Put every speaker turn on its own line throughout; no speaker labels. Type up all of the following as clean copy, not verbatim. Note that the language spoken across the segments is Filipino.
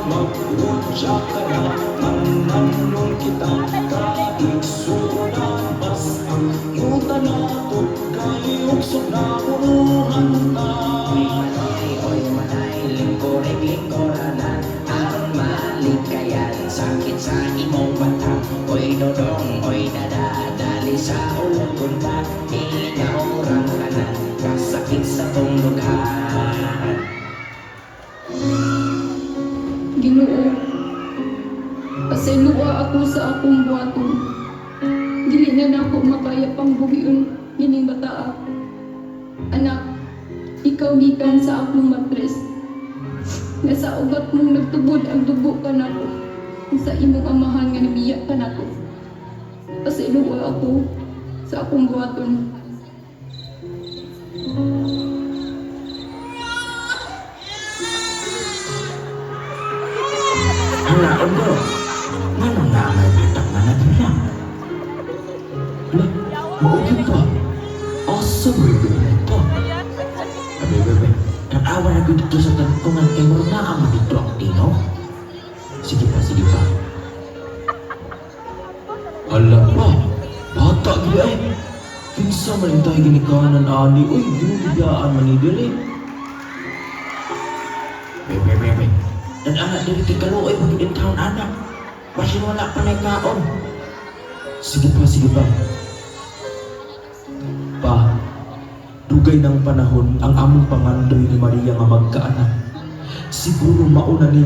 magkutsa ka na, mananong kita, kaigsunan, mas ang yuta na to, kayuksok na unuhan na.
Oy manay, lingkoranan, aron malikayan, sakit sa imong mata. Oy dodong, oy dada, dali sa ulong kunta, inaurang kanan, kasakit sa tong lugar.
Ginoo, pasayloa ako sa akong buhaton. Dili na nako makaya pang buhion kining bataa. Anak, ikaw gikan sa akong matres. Nga sa ugat mong nagtubod ang dugo ka nako. Sa imong amahan nga nabiya ka nako. Pasayloa ako sa akong buhaton.
Hala, Ondo, nga nga may bitang managbilang. Hala, maugin pa. Asa mo yung ito? Bebe, nag-awa na dito sa tagpungan kay mo na ang dito ang tino. Sige pa. Hala pa, bata gila eh. Kinsa man yung tayo ginikanan ani, uy, ginubiglaan man ni Dili. Bebe, dan anak dari kikaluoy pagiging taon anak. Masih wala pa na ikaon. Sige pa. Pa, dugay ng panahon ang among pangandoy ni Maria nga magkaanak. Siguro mauna ni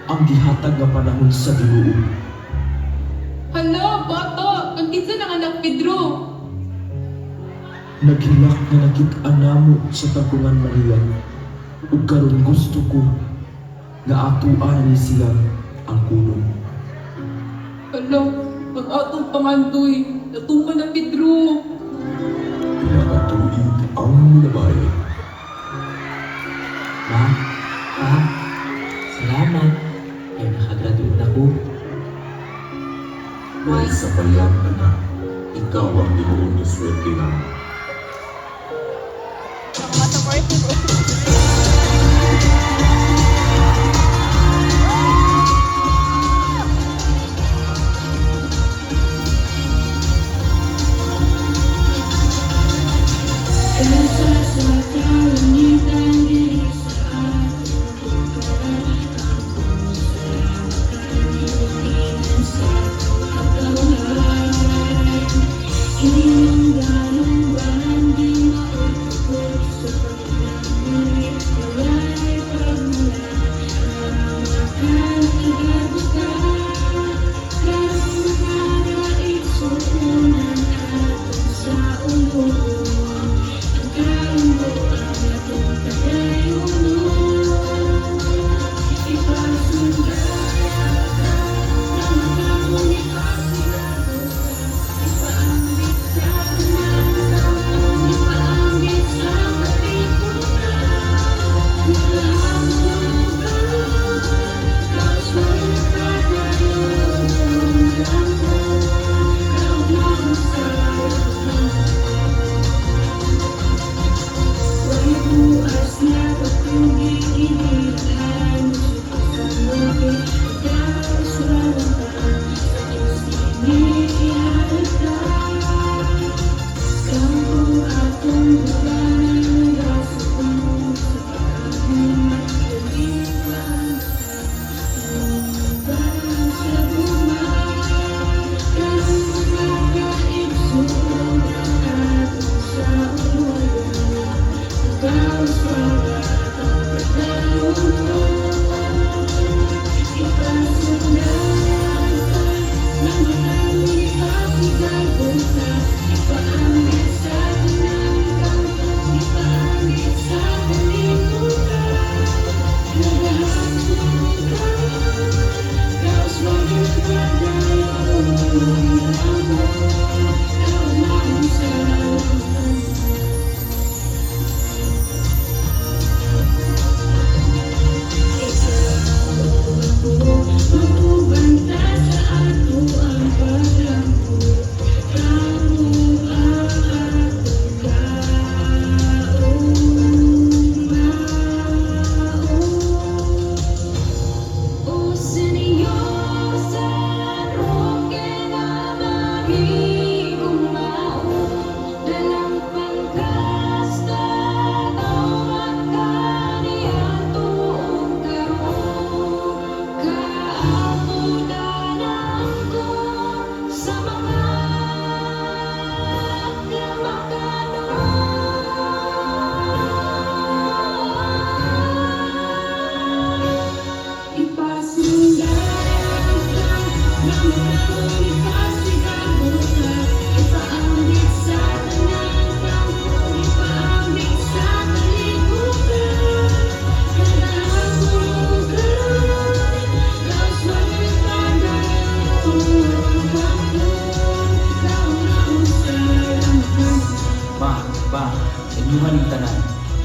ang gihatag nga panahon sa Ginoo.
Hala, bata! Ang kinsa ng anak Pedro?
Naghilak na nakit-an namo sa tagungan Maria. Ug karon gusto ko nga atuan ni siya ang kulong.
Hala, pag atong pangandoy, natuman na Pedro.
Pinakatuig ang labay.
Ma, Pa, salamat. Kaya nakagraduate na ko.
May sa payag anak, ikaw ang dinuon na swerte na.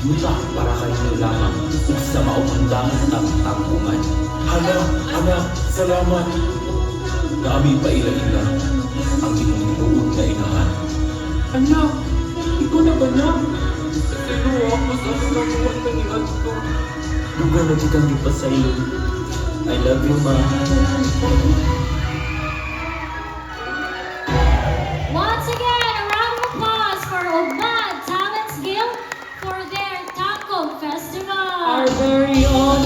yuta para kayo lamang ug sa maupandang tagtagpungan.
Anak, salamat. Nami pa ila-ila ang inyong tinuod na inahan. Anak, ikaw na ba na? Pero ako sa kamuhan na niyan ko.
Lugar na kitang gipasayo. I love you, ma.
Once again, a round of applause for Ugmad Talents Guild for their Tangkog Festival.
Our very own